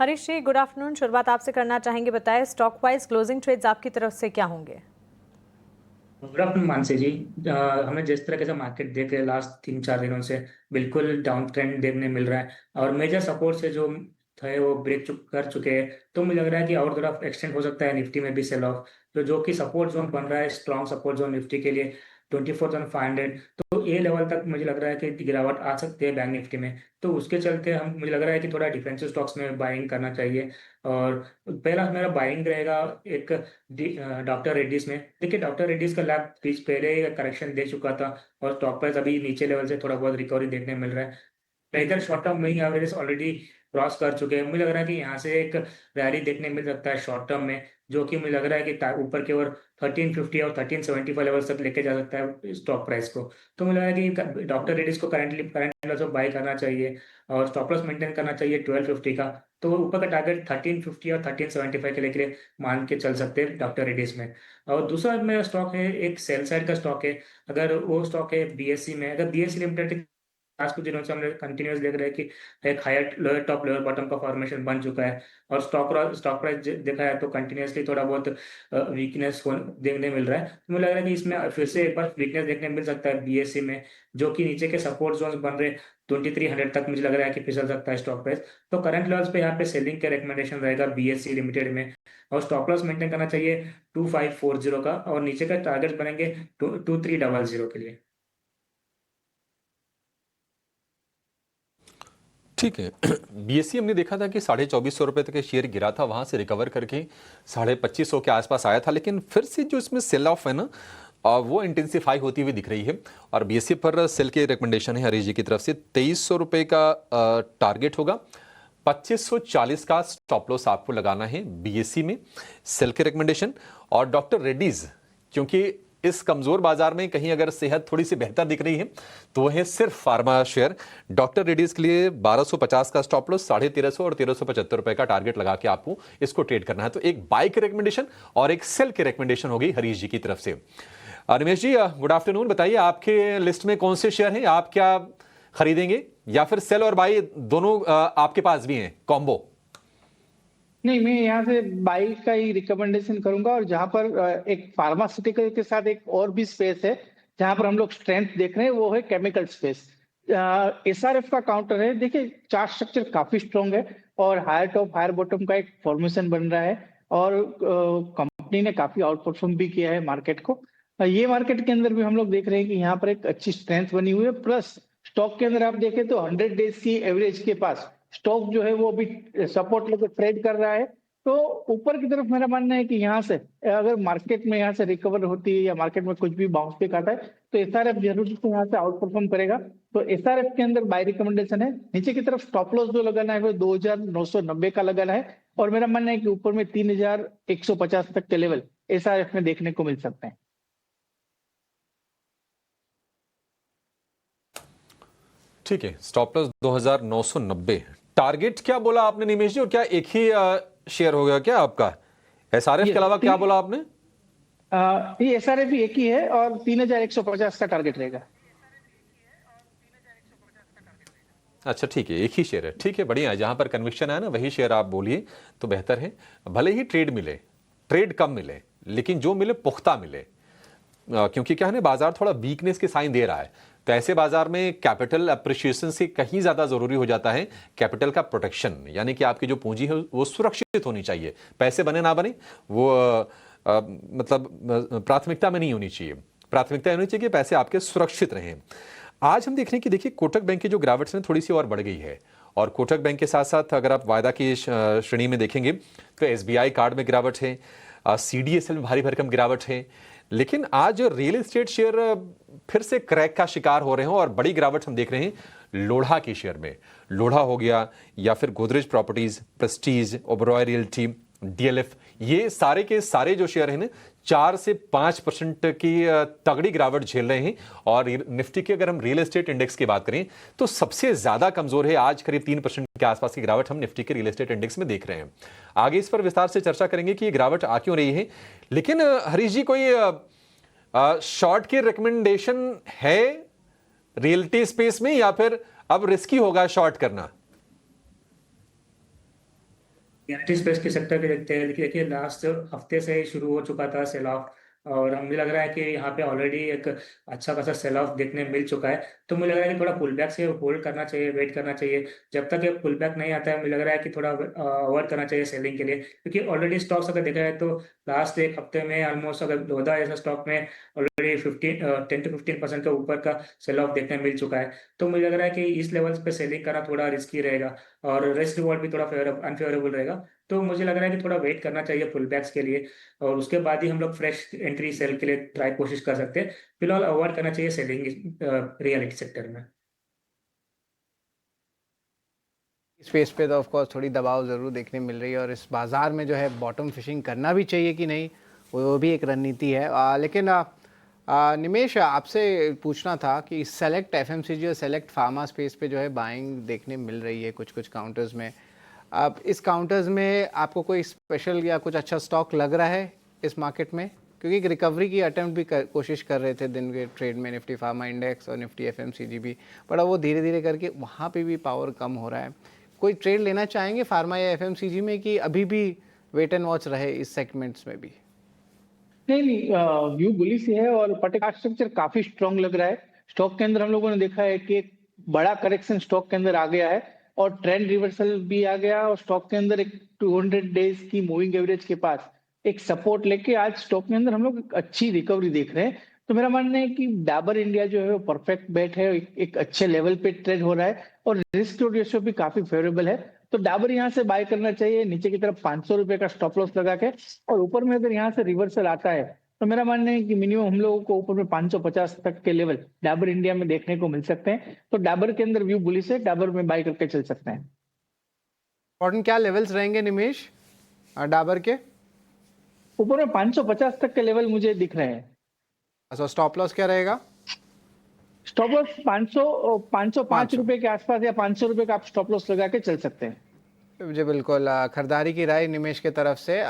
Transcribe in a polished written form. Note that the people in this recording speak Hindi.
हरीश जी, गुड आफ्टरनून। शुरुआत आपसे करना चाहेंगे, बताएं स्टॉक वाइज क्लोजिंग ट्रेड्स आपकी तरफ से क्या होंगे? गुड आफ्टरनून मानसी जी। हमें जिस तरह से मार्केट देख रहे हैं लास्ट 3-4 दिनों से बिल्कुल डाउन ट्रेंड देखने मिल रहा है और मेजर सपोर्ट से जो थे वो कर चुके हैं। तो मुझे लग रहा है कि और थोड़ा एक्सटेंड हो सकता है निफ्टी में भी सेल ऑफ। तो जो कि सपोर्ट जोन बन रहा है, स्ट्रॉन्ग सपोर्ट जोन निफ्टी के लिए 24,500। तो ये लेवल तक मुझे लग रहा है कि गिरावट आ सकती है बैंक निफ्टी में। तो उसके चलते हम मुझे लग रहा है कि थोड़ा डिफेंसिव स्टॉक्स में बाइंग करना चाहिए। और पहला मेरा बाइंग रहेगा एक डॉक्टर रेड्डीज में। देखिए डॉक्टर रेड्डीज का लैब बीच पहले ही करेक्शन दे चुका था और स्टॉक प्राइस अभी नीचे लेवल से थोड़ा बहुत रिकवरी देखने मिल रहा है। इधर शॉर्ट टर्म में ही एवरेज ऑलरेडी क्रॉस कर चुके हैं। मुझे लग रहा है कि यहाँ से एक रैली देखने मिल सकता है शॉर्ट टर्म में, जो कि मुझे लग रहा है कि ऊपर की ओर 1350 और 1375 लेवल तक लेके जा सकता है स्टॉक प्राइस को। तो मुझे लग रहा है कि डॉक्टर रेड्डीज को करंट लेवल पर बाय करना चाहिए और स्टॉप लॉस मेंटेन करना चाहिए 1250 का। तो ऊपर का टारगेट 1350 और 1375 के लिए मान के चल सकते हैं डॉक्टर रेड्डीज में। और दूसरा मेरा स्टॉक है, एक सेल साइड का स्टॉक है। अगर वो स्टॉक है बीएससी में, अगर बीएससी लिमिटेड आज कुछ दिनों से हमने कंटिन्यूस देख रहे हैं कि एक higher lower top lower bottom का फॉर्मेशन बन चुका है और स्टॉक प्राइस देखा है तो कंटिन्यूसली थोड़ा बहुत वीकनेस देखने मिल रहा है। तो मुझे लग रहा है कि इसमें फिर से एक बार वीकनेस देखने मिल सकता है बीएससी में, जो कि नीचे के सपोर्ट जोन बन रहे 2300 तक मुझे लग रहा है कि फिसल सकता है स्टॉक प्राइस। तो करंट लेवल्स पे यहाँ पे सेलिंग का रिकमेंडेशन रहेगा बीएससी लिमिटेड में। और स्टॉप लॉस मेंटेन करना चाहिए 2540 का और नीचे का टारगेट बनेंगे 2300 के लिए। ठीक है। बीएससी हमने देखा था कि 2450 रुपये तक के शेयर गिरा था, वहां से रिकवर करके 2550 के आसपास आया था, लेकिन फिर से जो इसमें सेल ऑफ है ना, वो इंटेंसिफाई होती हुई दिख रही है। और बीएससी पर सेल के रिकमेंडेशन है हरीश जी की तरफ से 2300 रुपये का टारगेट होगा, 2540 का स्टॉप लॉस आपको लगाना है बीएससी में, सेल के रिकमेंडेशन। और डॉक्टर रेड्डीज, क्योंकि इस कमजोर बाजार में कहीं अगर सेहत थोड़ी सी बेहतर दिख रही है तो वह है सिर्फ फार्मा शेयर। डॉक्टर रेड्डीज के लिए 1250 का स्टॉप लॉस, 1350 और 1375 का टारगेट लगा के आपको इसको ट्रेड करना है। तो एक बाय के रिकमेंडेशन और एक सेल के रिकमेंडेशन होगी हरीश जी की तरफ से। Ramesh ji, good afternoon. बताइए आपके लिस्ट में कौन से शेयर हैं, आप क्या खरीदेंगे, या फिर सेल और बाई दोनों आपके पास भी हैं कॉम्बो? नहीं, मैं यहाँ से बाई का ही रिकमेंडेशन करूंगा। और जहां पर एक फार्मास्यूटिकल के साथ एक और भी स्पेस है जहां पर हम लोग स्ट्रेंथ देख रहे हैं, वो है केमिकल स्पेस। एसआरएफ का काउंटर है। देखिए चार्ट स्ट्रक्चर काफी स्ट्रॉन्ग है और हायर टॉप हायर बॉटम का एक फॉर्मेशन बन रहा है और कंपनी ने काफी आउट परफॉर्म भी किया है मार्केट को। ये मार्केट के अंदर भी हम लोग देख रहे हैं कि यहाँ पर एक अच्छी स्ट्रेंथ बनी हुई है। प्लस स्टॉक के अंदर आप देखें तो 100 डेज की एवरेज के पास स्टॉक जो है वो अभी सपोर्ट लेकर ट्रेड कर रहा है। तो ऊपर की तरफ मेरा मानना है कि यहाँ से अगर मार्केट में यहाँ से रिकवर होती है या मार्केट में कुछ भी बाउंस बैक आता है तो एसआरएफ जरूर से यहाँ से आउट परफॉर्म करेगा। तो एसआरएफ के अंदर बाय रिकमेंडेशन है। नीचे की तरफ स्टॉप लॉस जो लगाना है वो 2990 का लगाना है और मेरा मानना है कि ऊपर में 3150 तक के लेवल एसआरएफ में देखने को मिल सकते हैं। ठीक है, स्टॉप लॉस 2990, टारगेट क्या बोला आपने निमेश जी? और क्या एक ही शेयर हो गया क्या आपका? एसआरएफ के अलावा क्या बोला आपने? ये एसआरएफ भी एक ही है और 3150 का टारगेट रहेगा। अच्छा ठीक है, एक ही शेयर है। ठीक है, बढ़िया है। जहां पर कन्विक्शन है ना वही शेयर आप बोलिए तो बेहतर है। भले ही ट्रेड मिले, ट्रेड कम मिले, लेकिन जो मिले पुख्ता मिले। क्योंकि क्या है ना, बाजार थोड़ा वीकनेस के साइन दे रहा है, तो ऐसे बाजार में कैपिटल अप्रिशिएशन से कहीं ज्यादा जरूरी हो जाता है कैपिटल का प्रोटेक्शन। यानी कि आपकी जो पूंजी है वो सुरक्षित होनी चाहिए, पैसे बने ना बने वो मतलब प्राथमिकता में नहीं होनी चाहिए। प्राथमिकता होनी चाहिए कि पैसे आपके सुरक्षित रहें। आज हम देख रहे हैं कि देखिए कोटक बैंक की जो गिरावट है थोड़ी सी और बढ़ गई है, और कोटक बैंक के साथ साथ अगर आप वायदा की श्रेणी में देखेंगे तो एसबीआई कार्ड में गिरावट है, सीडीएसएल में भारी भरकम गिरावट है। लेकिन आज रियल एस्टेट शेयर फिर से क्रैक का शिकार हो रहे हैं और बड़ी गिरावट हम देख रहे हैं लोढ़ा के शेयर में। लोढ़ा हो गया या फिर Godrej properties, Prestige, Oberoi realty, DLF, ये सारे के सारे जो शेयर हैं ना 4 से 5% की तगड़ी गिरावट झेल रहे हैं। और निफ्टी की अगर हम रियल एस्टेट इंडेक्स की बात करें तो सबसे ज्यादा कमजोर है, आज करीब 3% के आसपास की गिरावट हम निफ्टी के रियल एस्टेट इंडेक्स में देख रहे हैं। आगे इस पर विस्तार से चर्चा करेंगे कि ये गिरावट आ क्यों रही है। लेकिन हरीश जी, कोई शॉर्ट की रिकमेंडेशन है रियल्टी स्पेस में, या फिर अब रिस्की होगा शॉर्ट करना? रियलिटी स्पेस के सेक्टर के देखते हैं, देखिए लास्ट हफ्ते से ही शुरू हो चुका था सेल ऑफ, और हमें लग रहा है कि यहाँ पे ऑलरेडी एक अच्छा खासा सेल ऑफ देखने मिल चुका है। तो मुझे लग रहा है कि थोड़ा पुल बैक से होल्ड करना चाहिए, वेट करना चाहिए। जब तक ये पुल बैक नहीं आता है, मुझे लग रहा है कि थोड़ा अवॉइड करना चाहिए सेलिंग के लिए, क्योंकि ऑलरेडी स्टॉक्स अगर देखा जाए तो लास्ट एक हफ्ते में ऑलमोस्ट अगर लोधा जैसा स्टॉक में ऑलरेडी 10 to 15% के ऊपर का सेल ऑफ देखने मिल चुका है। तो मुझे लग रहा है कि इस लेवल्स पे सेलिंग करना थोड़ा रिस्की रहेगा, और रिस्क रिवॉर्ड भी थोड़ा अनफेवरेबल रहेगा। तो मुझे लग रहा है कि थोड़ा वेट करना चाहिए पुल बैक्स के लिए, और उसके बाद ही हम लोग फ्रेश एंट्री सेल के लिए ट्राई कोशिश कर सकते हैं। फिलहाल अवॉइड करना चाहिए सेलिंग रियलिटी सेक्टर में। स्पेस पे तो ऑफ कोर्स थोड़ी दबाव ज़रूर देखने मिल रही है, और इस बाज़ार में जो है बॉटम फिशिंग करना भी चाहिए कि नहीं, वो भी एक रणनीति है। लेकिन निमेश, आपसे पूछना था कि सेलेक्ट एफएमसीजी और सेलेक्ट फार्मा स्पेस पे जो है बाइंग देखने मिल रही है कुछ कुछ काउंटर्स में। अब इस काउंटर्स में आपको कोई स्पेशल या कुछ अच्छा स्टॉक लग रहा है इस मार्केट में? क्योंकि एक रिकवरी की अटेम्प्ट भी कोशिश कर रहे थे दिन के ट्रेड में निफ्टी फार्मा इंडेक्स और निफ्टी एफएमसीजी भी, पर अब वो धीरे धीरे करके वहाँ पे भी पावर कम हो रहा है। कोई ट्रेड लेना चाहेंगे फार्मा या एफएमसीजी में, कि अभी भी वेट एंड वॉच रहे इस सेगमेंट्स में भी? नहीं, व्यू बुलिश है और पर्टिकुलर स्ट्रक्चर काफी स्ट्रांग लग रहा है। स्टॉक के अंदर हम लोगों ने देखा है कि एक बड़ा करेक्शन स्टॉक के अंदर आ गया है, और ट्रेंड रिवर्सल भी आ गया, और स्टॉक के अंदर एक 200 डेज की मूविंग एवरेज के पास एक सपोर्ट लेके आज स्टॉक के अंदर हम लोग एक अच्छी रिकवरी देख रहे हैं। तो मेरा मानना है कि डाबर इंडिया जो है वो परफेक्ट बेट है, एक अच्छे लेवल पे ट्रेड हो रहा है, और रिस्क टू रेशियो भी काफी फेवरेबल है। तो डाबर यहाँ से बाय करना चाहिए नीचे की तरफ 500 रुपए का स्टॉप लॉस लगा के, और ऊपर में अगर यहाँ से रिवर्सल आता है तो मेरा मानना है कि मिनिमम हम लोगों को ऊपर में 550 तक के लेवल डाबर इंडिया में देखने को मिल सकते हैं। तो डाबर के अंदर व्यू बुलिश है, डाबर में बाय करके चल सकते हैं। इम्पोर्टेंट क्या लेवल्स रहेंगे निमेश डाबर के? ऊपर में 550 तक के लेवल मुझे दिख रहे हैं। अच्छा, स्टॉप लॉस क्या रहेगा? स्टॉप लॉस 505 500 रुपए के आसपास या 500 रुपए का आप स्टॉप लॉस लगा के चल सकते हैं। जी बिल्कुल, खरीदारी की राय निमेश के तरफ से।